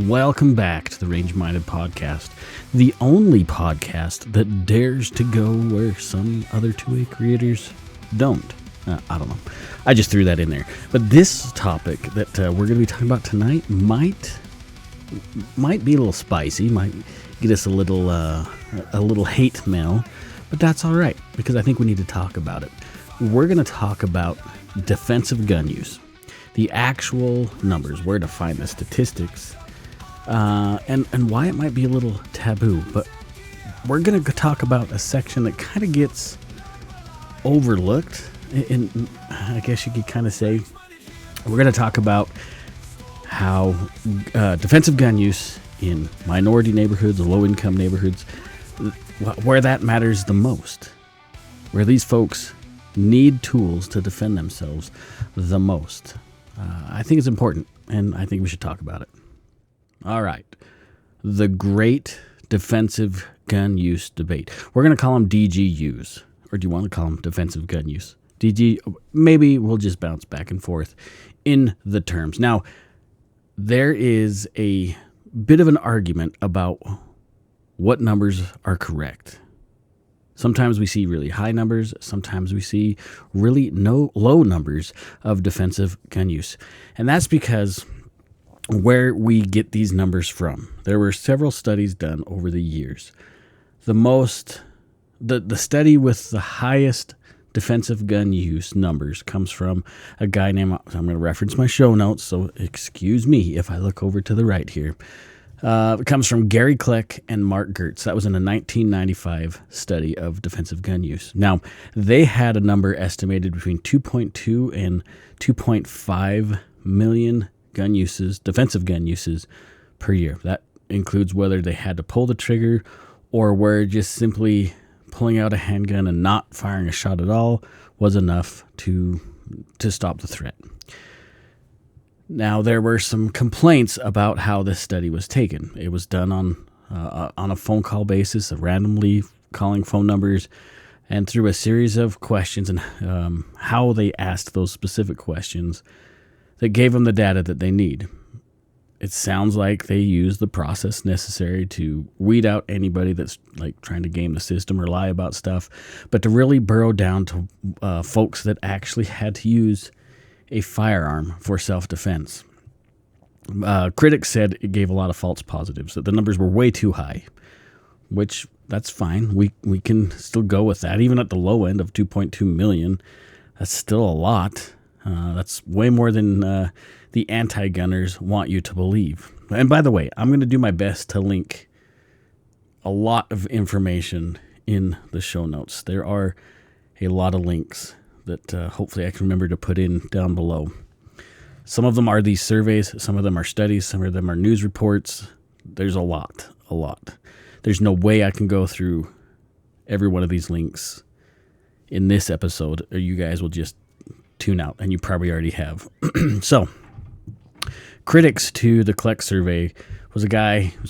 Welcome back to the Range Minded Podcast, the only podcast that dares to go where some other 2A creators don't. I don't know. I just threw that in there. But this topic that we're going to be talking about tonight might be a little spicy, might get us a little hate mail, but that's all right because I think we need to talk about it. We're going to talk about defensive gun use, the actual numbers, where to find the statistics, and why it might be a little taboo. But we're going to talk about a section that kind of gets overlooked, and I guess you could kind of say we're going to talk about how defensive gun use in minority neighborhoods, low-income neighborhoods, where that matters the most, where these folks need tools to defend themselves the most. I think it's important, and I think we should talk about it. All right. The great defensive gun use debate. We're going to call them DGUs, or do you want to call them defensive gun use? DG, maybe we'll just bounce back and forth in the terms. Now, there is a bit of an argument about what numbers are correct. Sometimes we see really high numbers. Sometimes we see really low numbers of defensive gun use. And that's because where we get these numbers from. There were several studies done over the years. The study with the highest defensive gun use numbers comes from a guy named, I'm going to reference my show notes, so excuse me if I look over to the right here. It comes from Gary Kleck and Mark Gertz. That was in a 1995 study of defensive gun use. Now, they had a number estimated between 2.2 and 2.5 million defensive gun uses per year. That includes whether they had to pull the trigger or where just simply pulling out a handgun and not firing a shot at all was enough to stop the threat. Now, there were some complaints about how this study was taken. It was done on a phone call basis, randomly calling phone numbers, and through a series of questions and how they asked those specific questions that gave them the data that they need. It sounds like they use the process necessary to weed out anybody that's like trying to game the system or lie about stuff, but to really burrow down to folks that actually had to use a firearm for self-defense. Critics said it gave a lot of false positives, that the numbers were way too high, which that's fine. We can still go with that. Even at the low end of 2.2 million, that's still a lot. That's way more than the anti-gunners want you to believe. And by the way, I'm going to do my best to link a lot of information in the show notes. There are a lot of links that hopefully I can remember to put in down below. Some of them are these surveys, some of them are studies, some of them are news reports. There's a lot. There's no way I can go through every one of these links in this episode, or you guys will just tune out, and you probably already have. So, critics to the Kleck survey was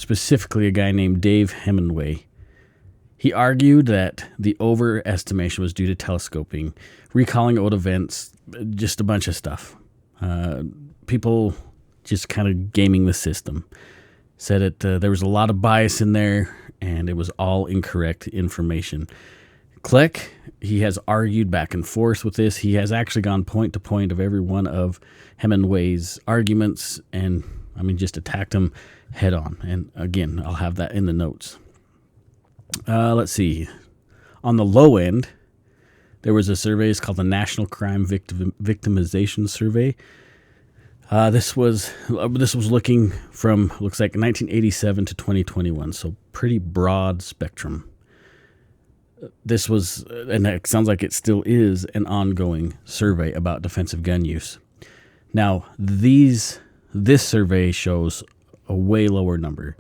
specifically a guy named Dave Hemingway. He argued that the overestimation was due to telescoping, recalling old events, just a bunch of stuff. People just kind of gaming the system. Said there was a lot of bias in there, and it was all incorrect information. Kleck, he has argued back and forth with this. He has actually gone point to point of every one of Hemingway's arguments and, just attacked him head on. And again, I'll have that in the notes. Let's see. On the low end, there was a survey. It's called the National Crime Victimization Survey. This was looking from, looks like 1987 to 2021, so pretty broad spectrum. This was, and it sounds like it still is, an ongoing survey about defensive gun use. Now, this survey shows a way lower number,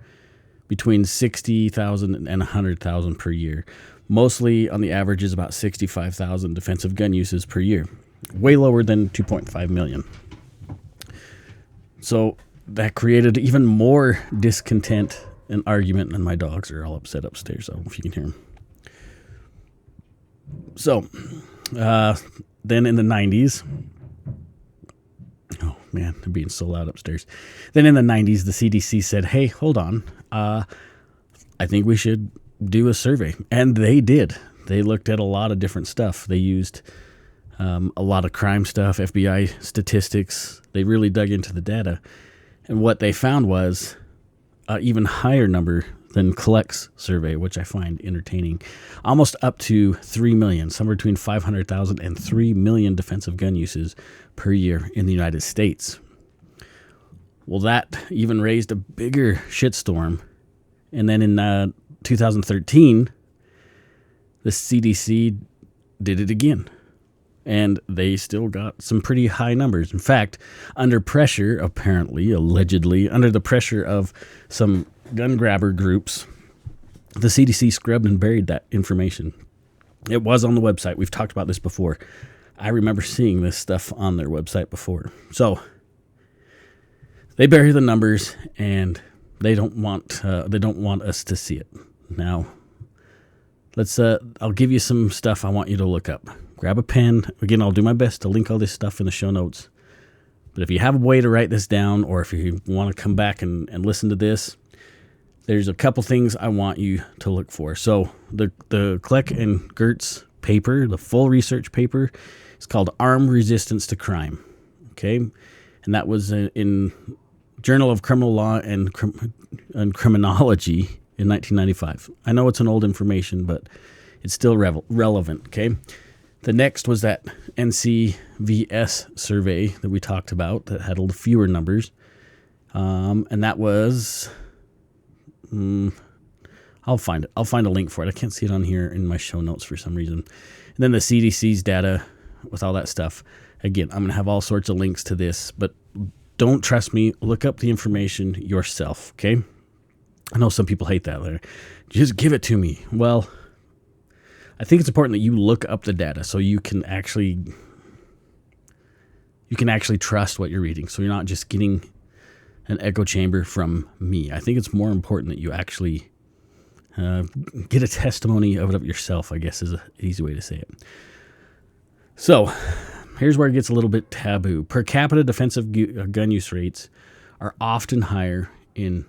between 60,000 and 100,000 per year. Mostly on the average is about 65,000 defensive gun uses per year. Way lower than 2.5 million. So that created even more discontent and argument, and my dogs are all upset upstairs, so if you can hear them. So, then in the 90s, Man, they're being so loud upstairs. Then in the 90s, the CDC said, hey, hold on. I think we should do a survey. And they did. They looked at a lot of different stuff. They used a lot of crime stuff, FBI statistics. They really dug into the data. And what they found was an even higher number than Collect's survey, which I find entertaining. Almost up to 3 million, somewhere between 500,000 and 3 million defensive gun uses per year in the United States. Well, that even raised a bigger shitstorm. And then in 2013, the CDC did it again. And they still got some pretty high numbers. In fact, under pressure, apparently, allegedly, under the pressure of some gun grabber groups, the CDC scrubbed and buried that information. It was on the website. We've talked about this before. I remember seeing this stuff on their website before. So they bury the numbers, and they don't want us to see it. Now, I'll give you some stuff I want you to look up. Grab a pen. Again, I'll do my best to link all this stuff in the show notes. But if you have a way to write this down, or if you want to come back and listen to this, there's a couple things I want you to look for. So the Kleck and Gertz paper, the full research paper, is called Armed Resistance to Crime. Okay? And that was in Journal of Criminal Law and Criminology in 1995. I know it's an old information, but it's still relevant. Okay? The next was that NCVS survey that we talked about that had a little fewer numbers. And that was... I'll find it. I'll find a link for it. I can't see it on here in my show notes for some reason. And then the CDC's data with all that stuff. Again, I'm going to have all sorts of links to this, but don't trust me. Look up the information yourself, okay? I know some people hate that. Just give it to me. Well, I think it's important that you look up the data so you can actually trust what you're reading. So you're not just getting an echo chamber from me. I think it's more important that you actually get a testimony of it yourself, I guess is an easy way to say it. So here's where it gets a little bit taboo. Per capita defensive gun use rates are often higher in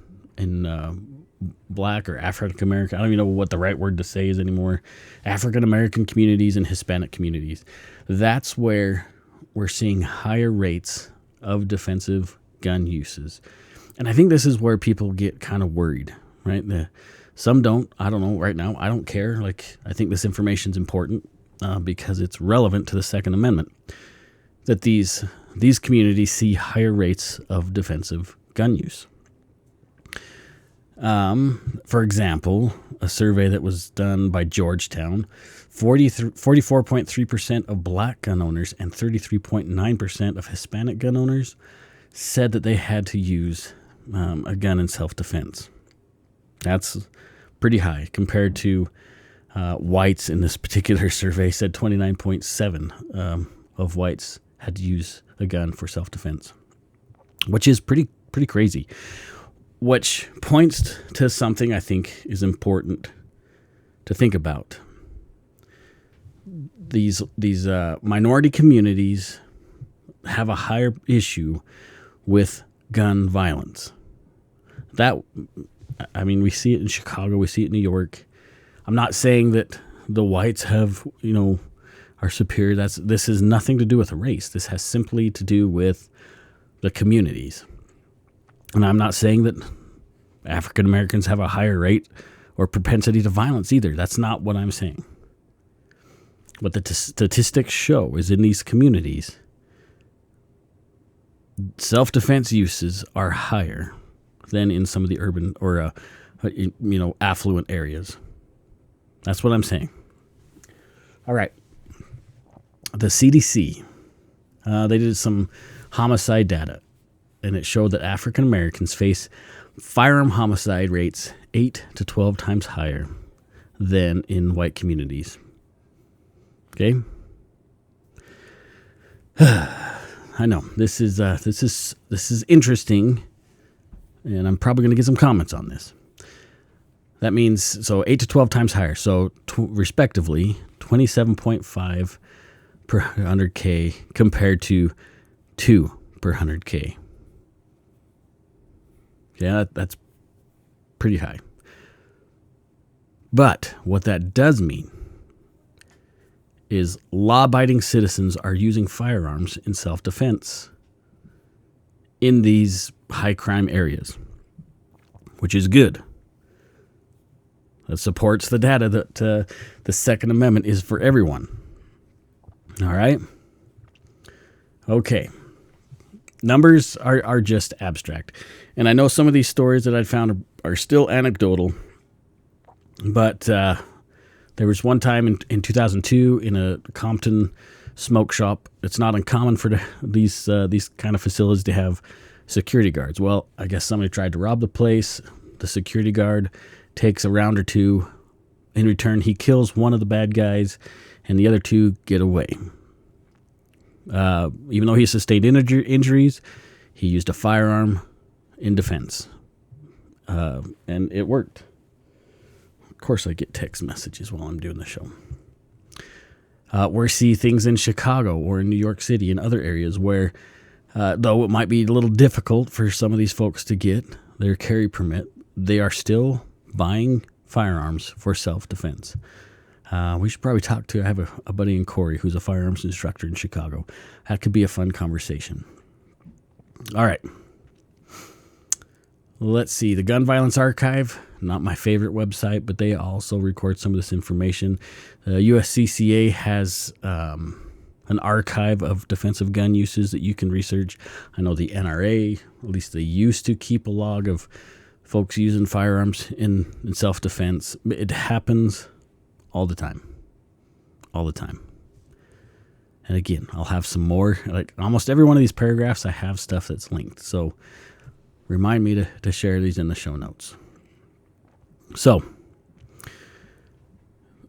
Black or African American, I don't even know what the right word to say is anymore, African American communities and Hispanic communities. That's where we're seeing higher rates of defensive gun uses. And I think this is where people get kind of worried, right? Some don't. I don't know right now. I don't care. I think this information's important because it's relevant to the Second Amendment, that these communities see higher rates of defensive gun use. For example, a survey that was done by Georgetown, 44.3% of Black gun owners and 33.9% of Hispanic gun owners said that they had to use a gun in self-defense. That's pretty high compared to whites in this particular survey said 29.7 of whites had to use a gun for self-defense, which is pretty crazy, which points to something I think is important to think about. These minority communities have a higher issue with gun violence. We see it in Chicago, we see it in New York. I'm not saying that the whites are superior. This has nothing to do with race. This has simply to do with the communities. And I'm not saying that African Americans have a higher rate or propensity to violence either. That's not what I'm saying. What the statistics show is in these communities, self-defense uses are higher than in some of the urban or affluent areas. That's what I'm saying. All right. The CDC, they did some homicide data, and it showed that African Americans face firearm homicide rates 8 to 12 times higher than in white communities. Okay? I know this is interesting, and I'm probably going to get some comments on this. That means 8 to 12 times higher. So respectively, 27.5 per 100K compared to 2 per 100K. Yeah, that's pretty high. But what that does mean is law-abiding citizens are using firearms in self-defense in these high-crime areas, which is good. That supports the data that the Second Amendment is for everyone. All right? Okay. Numbers are just abstract. And I know some of these stories that I found are still anecdotal, but there was one time in 2002 in a Compton smoke shop. It's not uncommon for these kind of facilities to have security guards. Well, I guess somebody tried to rob the place. The security guard takes a round or two. In return, he kills one of the bad guys, and the other two get away. Even though he sustained injuries, he used a firearm in defense. And it worked. Of course, I get text messages while I'm doing the show. We see things in Chicago or in New York City and other areas where, though it might be a little difficult for some of these folks to get their carry permit, they are still buying firearms for self-defense. We should probably talk to, I have a buddy in Corey who's a firearms instructor in Chicago. That could be a fun conversation. All right. Let's see. The Gun Violence Archive, not my favorite website, but they also record some of this information. USCCA has an archive of defensive gun uses that you can research. I know the NRA, at least they used to keep a log of folks using firearms in self-defense. It happens all the time. All the time. And again, I'll have some more. Like almost every one of these paragraphs, I have stuff that's linked. So remind me to share these in the show notes. So,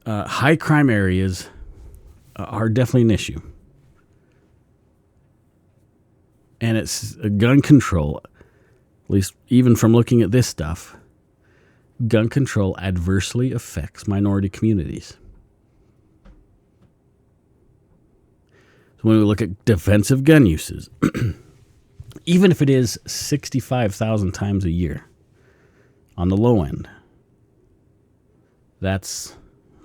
high crime areas are definitely an issue. And it's gun control, at least even from looking at this stuff, gun control adversely affects minority communities. So when we look at defensive gun uses, even if it is 65,000 times a year on the low end, that's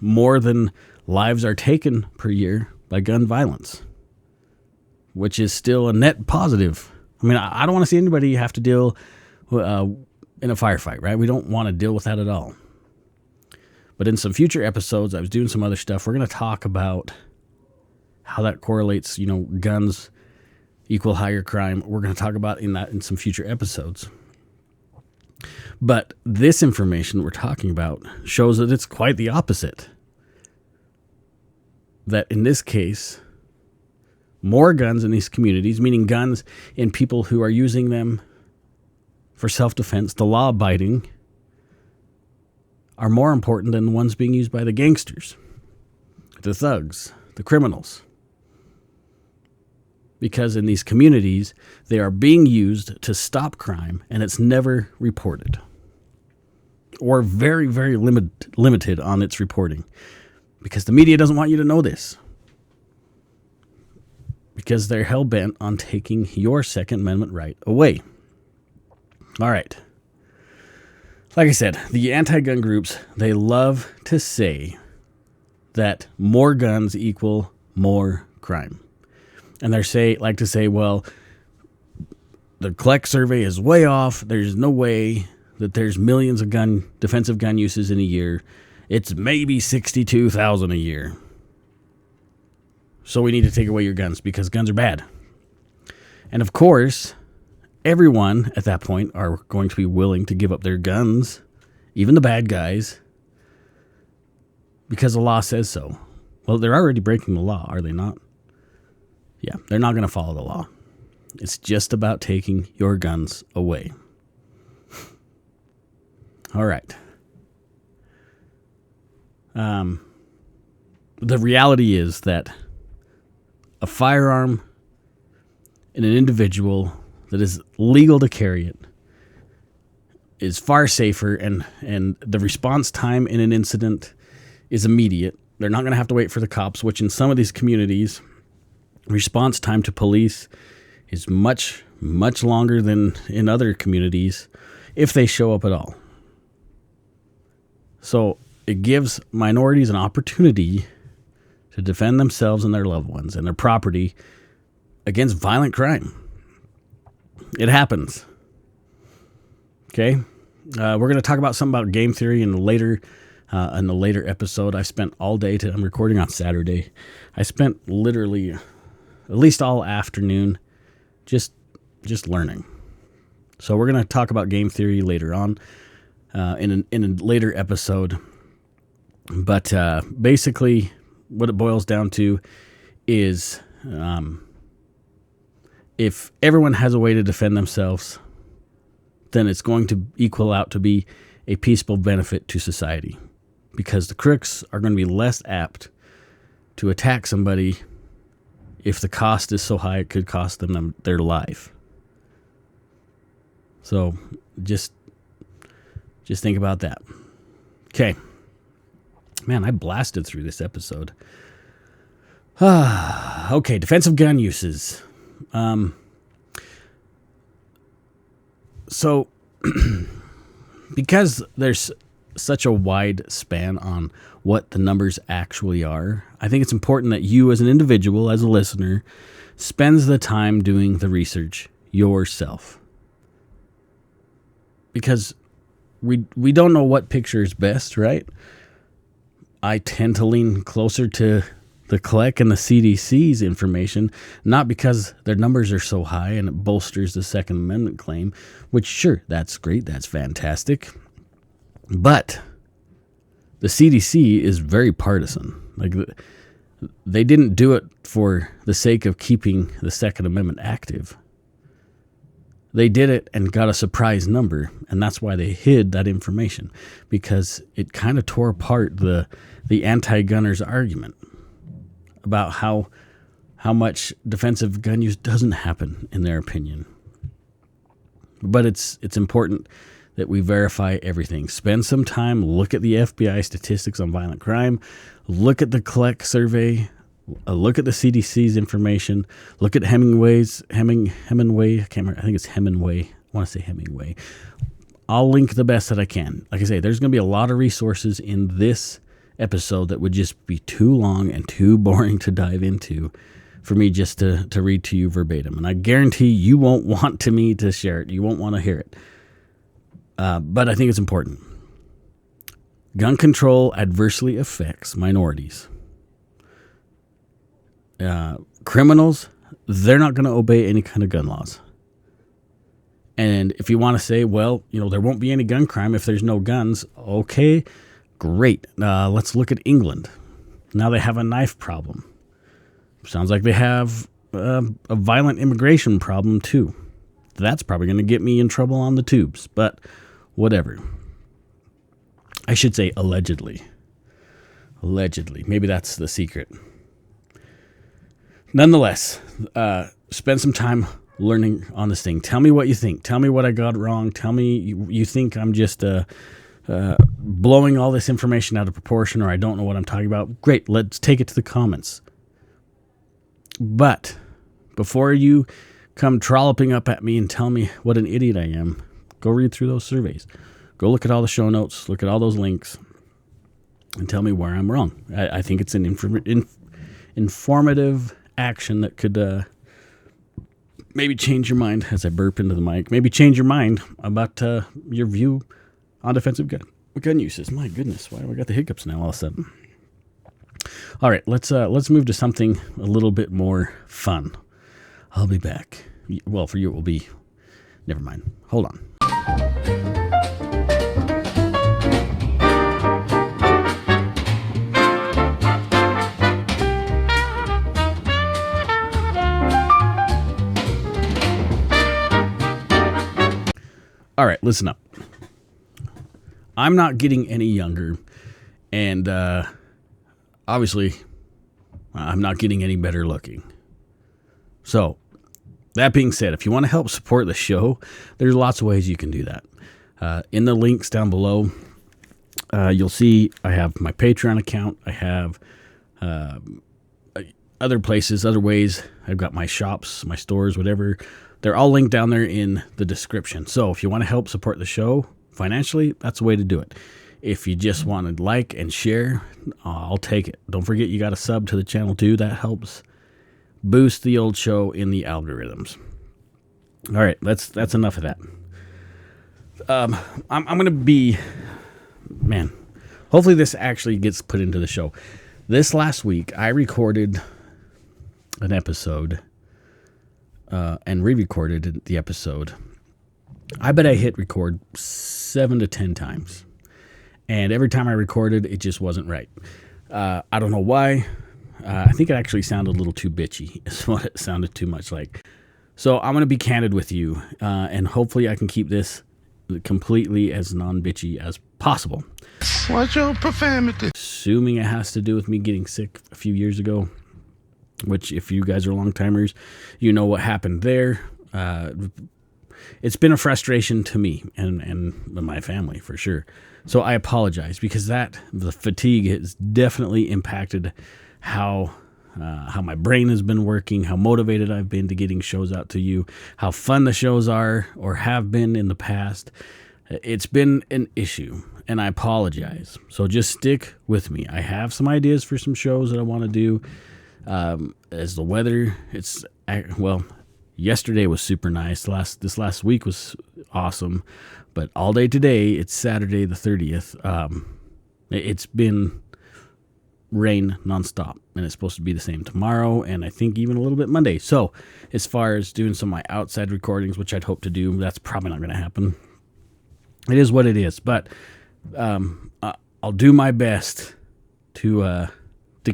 more than lives are taken per year by gun violence, which is still a net positive. I mean, I don't want to see anybody have to deal in a firefight, right? We don't want to deal with that at all. But in some future episodes, I was doing some other stuff. We're going to talk about how that correlates, guns equal higher crime. We're going to talk about in some future episodes. But this information we're talking about shows that it's quite the opposite. That in this case, more guns in these communities, meaning guns in people who are using them for self-defense, the law-abiding, are more important than the ones being used by the gangsters, the thugs, the criminals. Because in these communities, they are being used to stop crime, and it's never reported. Or very, very limited on its reporting. Because the media doesn't want you to know this. Because they're hell-bent on taking your Second Amendment right away. All right. Like I said, the anti-gun groups, they love to say that more guns equal more crime. And they like to say, well, the Collect survey is way off. There's no way that there's millions of defensive gun uses in a year. It's maybe 62,000 a year. So we need to take away your guns because guns are bad. And of course, everyone at that point are going to be willing to give up their guns, even the bad guys, because the law says so. Well, they're already breaking the law, are they not? Yeah, they're not going to follow the law. It's just about taking your guns away. All right. The reality is that a firearm in an individual that is legal to carry it is far safer, and the response time in an incident is immediate. They're not going to have to wait for the cops, which in some of these communities, response time to police is much, much longer than in other communities if they show up at all. So it gives minorities an opportunity to defend themselves and their loved ones and their property against violent crime. It happens. Okay? We're going to talk about something about game theory in the later episode. I spent all day I'm recording on Saturday. I spent literally at least all afternoon just learning. So we're going to talk about game theory later on in a later episode. But basically, what it boils down to is if everyone has a way to defend themselves, then it's going to equal out to be a peaceful benefit to society, because the crooks are going to be less apt to attack somebody if the cost is so high it could cost them their life. So just think about that. Okay. Man, I blasted through this episode. Okay, defensive gun uses. So, because there's such a wide span on what the numbers actually are, I think it's important that you as an individual, as a listener, spends the time doing the research yourself. Because we don't know what picture is best, right? I tend to lean closer to the CLEC and the CDC's information, not because their numbers are so high and it bolsters the Second Amendment claim, which sure, that's great, that's fantastic. But the CDC is very partisan. Like, they didn't do it for the sake of keeping the Second Amendment active. They did it and got a surprise number, and that's why they hid that information, because it kind of tore apart the anti-gunners argument about how much defensive gun use doesn't happen in their opinion. But it's important that we verify everything. Spend some time, look at the FBI statistics on violent crime, look at the CLEC survey, look at the CDC's information, look at Hemingway, I can't remember, I think it's Hemingway. I want to say Hemingway. I'll link the best that I can. Like I say, there's going to be a lot of resources in this episode that would just be too long and too boring to dive into for me just to read to you verbatim. And I guarantee you won't want me to share it. You won't want to hear it. But I think it's important. Gun control adversely affects minorities. Criminals, they're not going to obey any kind of gun laws. And if you want to say, well, there won't be any gun crime if there's no guns, okay, great. Let's look at England. Now they have a knife problem. Sounds like they have a violent immigration problem too. That's probably going to get me in trouble on the tubes, but whatever. I should say allegedly. Allegedly. Maybe that's the secret. Nonetheless, spend some time learning on this thing. Tell me what you think. Tell me what I got wrong. Tell me you think I'm just blowing all this information out of proportion, or I don't know what I'm talking about. Great, let's take it to the comments. But before you come trolloping up at me and tell me what an idiot I am, go read through those surveys. Go look at all the show notes, look at all those links, and tell me where I'm wrong. I think it's an informative action that could maybe change your mind, as I burp into the mic, maybe change your mind about your view on defensive gun uses. My goodness, why do I got the hiccups now all of a sudden? All right, let's move to something a little bit more fun. I'll be back. Well, for you it will be. Never mind. Hold on. All right, listen up. I'm not getting any younger, and obviously, I'm not getting any better looking. So, that being said, if you want to help support the show, there's lots of ways you can do that. In the links down below, you'll see I have my Patreon account. I have other places, other ways. I've got my shops, my stores, whatever. They're all linked down there in the description. So if you want to help support the show financially, that's the way to do it. If you just want to like and share, I'll take it. Don't forget you got to sub to the channel too. That helps boost the old show in the algorithms. All right, that's enough of that. I'm going to be, man, hopefully this actually gets put into the show. This last week, I recorded an episode and re-recorded the episode. I bet I hit record 7 to 10 times. And every time I recorded, it just wasn't right. I don't know why. I think it actually sounded a little too bitchy. Is what it sounded too much like. So I'm going to be candid with you. And hopefully I can keep this completely as non-bitchy as possible. What's your profanity? Assuming it has to do with me getting sick a few years ago. Which, if you guys are long-timers, you know what happened there. It's been a frustration to me and my family, for sure. So I apologize, because the fatigue has definitely impacted how my brain has been working, how motivated I've been to getting shows out to you, how fun the shows are or have been in the past. It's been an issue, and I apologize. So just stick with me. I have some ideas for some shows that I want to do. As the weather, yesterday was super nice. This last week was awesome, but all day today, it's Saturday the 30th. It's been rain nonstop, and it's supposed to be the same tomorrow, and I think even a little bit Monday. So as far as doing some of my outside recordings, which I'd hope to do, that's probably not going to happen. It is what it is, but I'll do my best to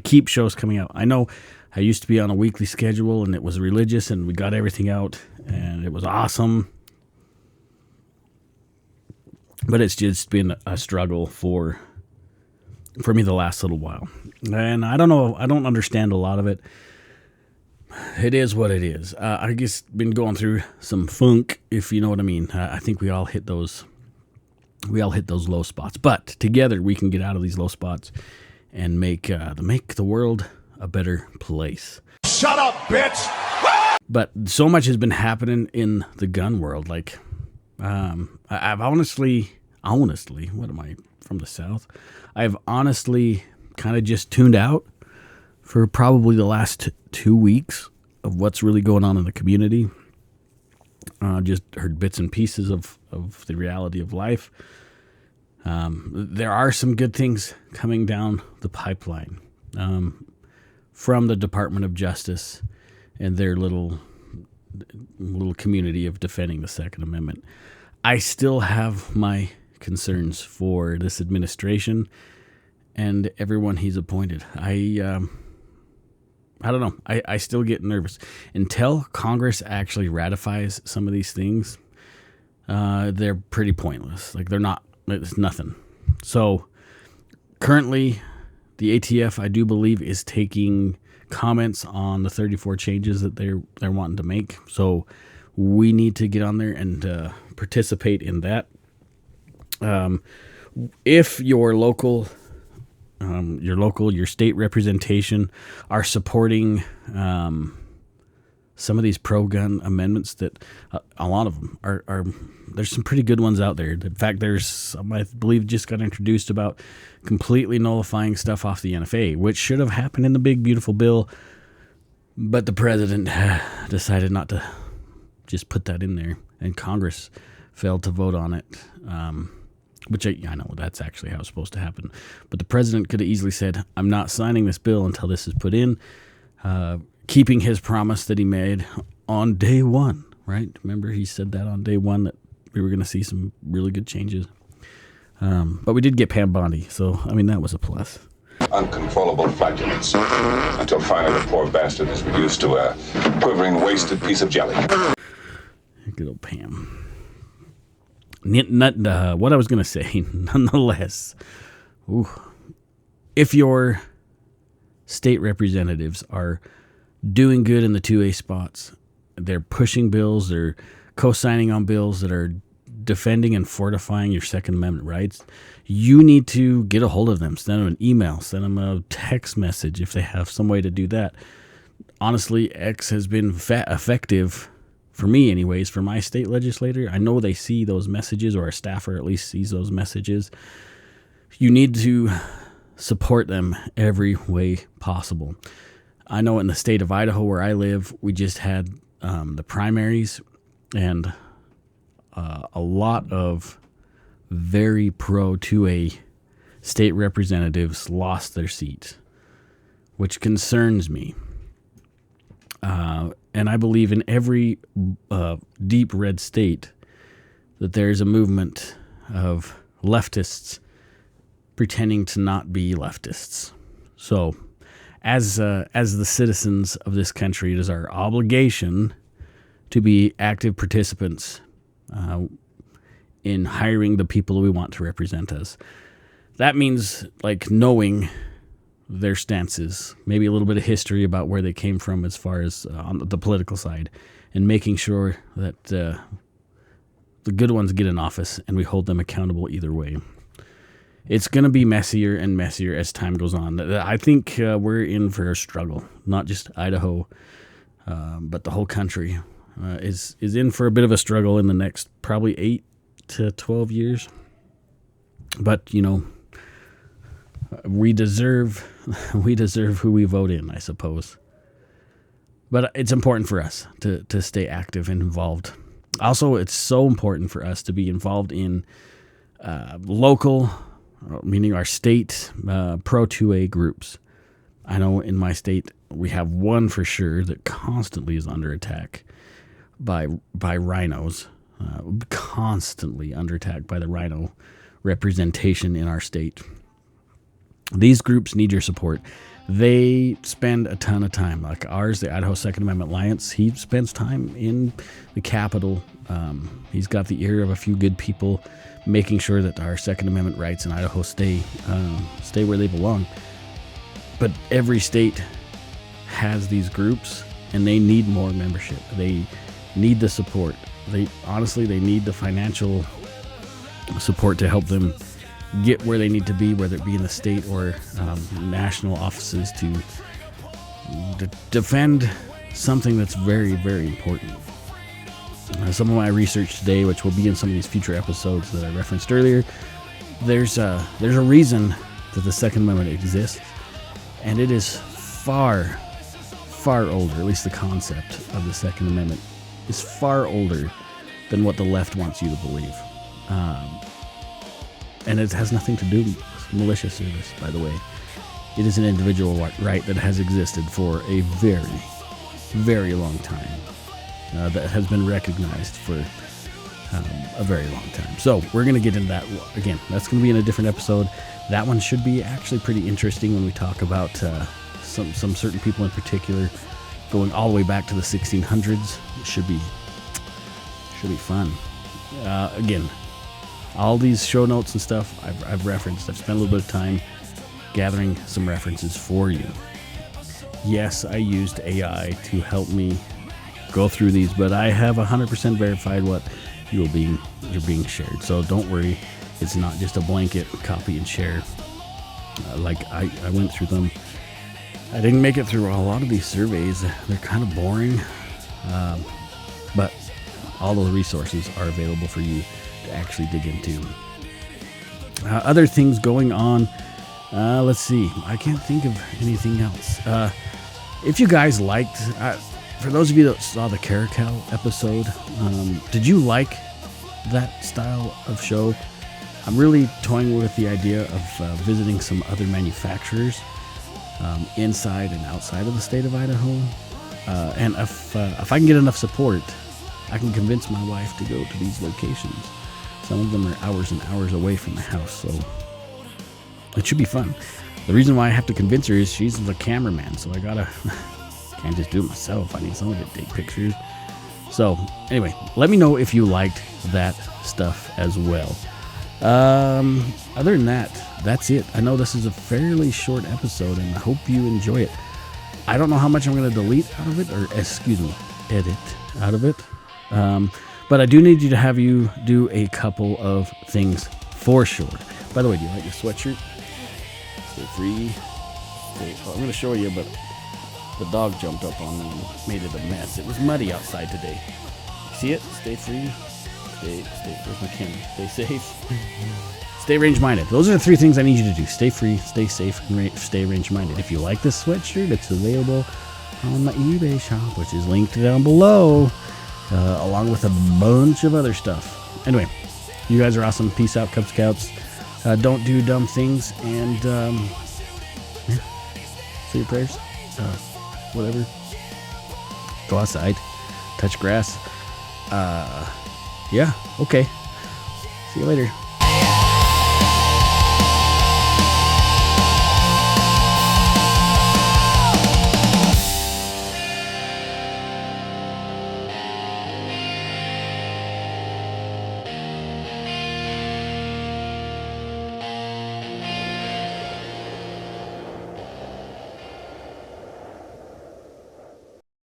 keep shows coming out. I know I used to be on a weekly schedule, and it was religious, and we got everything out, and it was awesome. But it's just been a struggle for me the last little while. And I don't know, I don't understand a lot of it. It is what it is. I just been going through some funk, if you know what I mean. I think we all hit those low spots. But together we can get out of these low spots and make the world a better place. Shut up, bitch! But so much has been happening in the gun world. Like, I've honestly, what am I, from the South? I've honestly kind of just tuned out for probably the last 2 weeks of what's really going on in the community. Just heard bits and pieces of the reality of life. There are some good things coming down the pipeline from the Department of Justice and their little community of defending the Second Amendment. I still have my concerns for this administration and everyone he's appointed. I don't know. I still get nervous. Until Congress actually ratifies some of these things, they're pretty pointless. Like, it's nothing. So currently the ATF, I do believe, is taking comments on the 34 changes that they're wanting to make. So we need to get on there and participate in that. If your state representation are supporting some of these pro-gun amendments, that a lot of them are there's some pretty good ones out there. In fact, there's some, I believe, just got introduced about completely nullifying stuff off the NFA, which should have happened in the big, beautiful bill, but the president decided not to just put that in there, and Congress failed to vote on it, which I know that's actually how it's supposed to happen. But the president could have easily said, I'm not signing this bill until this is put in, keeping his promise that he made on day one, right? Remember, he said that on day one, that we were going to see some really good changes. But we did get Pam Bondi, so, I mean, that was a plus. Uncontrollable flatulence, until finally the poor bastard is reduced to a quivering, wasted piece of jelly. Good old Pam. What I was going to say, nonetheless, if your state representatives are doing good in the 2A spots, they're pushing bills, they're co-signing on bills that are defending and fortifying your Second Amendment rights, you need to get a hold of them. Send them an email, send them a text message if they have some way to do that. honestly, X has been effective for me anyways, for my state legislator. I know they see those messages, or a staffer at least sees those messages. You need to support them every way possible. I know in the state of Idaho where I live, we just had the primaries, and a lot of very pro 2A state representatives lost their seats, which concerns me. And I believe in every deep red state that there's a movement of leftists pretending to not be leftists. So, as the citizens of this country, it is our obligation to be active participants in hiring the people we want to represent us. That means like knowing their stances, maybe a little bit of history about where they came from as far as on the political side, and making sure that the good ones get in office and we hold them accountable either way. It's going to be messier and messier as time goes on. I think we're in for a struggle, not just Idaho, but the whole country is in for a bit of a struggle in the next probably 8 to 12 years. But, you know, we deserve who we vote in, I suppose. But it's important for us to stay active and involved. Also, it's so important for us to be involved in local, meaning our state, Pro 2A groups. I know in my state we have one for sure that constantly is under attack by rhinos, constantly under attack by the rhino representation in our state. These groups need your support. They spend a ton of time, like ours, the Idaho Second Amendment Alliance. He spends time in the Capitol. He's got the ear of a few good people, making sure that our Second Amendment rights in Idaho stay where they belong. But every state has these groups, and they need more membership. They need the support. They need the financial support to help them get where they need to be, whether it be in the state or national offices, to defend something that's very, very important. Some of my research today, which will be in some of these future episodes that I referenced earlier, there's a reason that the Second Amendment exists, and it is far, far older. At least the concept of the Second Amendment is far older than what the left wants you to believe. And it has nothing to do with militia service, by the way. It is an individual right that has existed for a very, very long time. That has been recognized for a very long time. So we're going to get into that. Again, that's going to be in a different episode. That one should be actually pretty interesting when we talk about some certain people in particular, going all the way back to the 1600s. It should be fun. Again, all these show notes and stuff I've referenced. I've spent a little bit of time gathering some references for you. Yes, I used AI to help me go through these, but I have 100% verified what you're being shared. So don't worry, it's not just a blanket copy and share. I went through them. I didn't make it through a lot of these surveys. They're kind of boring, but all those resources are available for you to actually dig into. Other things going on. Let's see. I can't think of anything else. If you guys liked, for those of you that saw the Caracal episode, did you like that style of show? I'm really toying with the idea of visiting some other manufacturers inside and outside of the state of Idaho. And if I can get enough support, I can convince my wife to go to these locations. Some of them are hours and hours away from the house, so it should be fun. The reason why I have to convince her is she's the cameraman, so I can't just do it myself. I need someone to take pictures. So anyway, let me know if you liked that stuff as well. Other than that, that's it. I know this is a fairly short episode, and I hope you enjoy it. I don't know how much I'm going to delete out of it, or edit out of it. But I do need to have you do a couple of things for sure. By the way, do you like your sweatshirt? Stay free. I'm going to show you, but The dog jumped up on me and made it a mess. It was muddy outside today. See it? Stay free. Where's my camera? Stay safe. Stay range-minded. Those are the 3 things I need you to do. Stay free, stay safe, and stay range-minded. If you like this sweatshirt, it's available on my eBay shop, which is linked down below, along with a bunch of other stuff. Anyway, you guys are awesome. Peace out, Cub Scouts. Don't do dumb things, and yeah, say your prayers. Whatever. Go outside. Touch grass. Yeah, okay. See you later.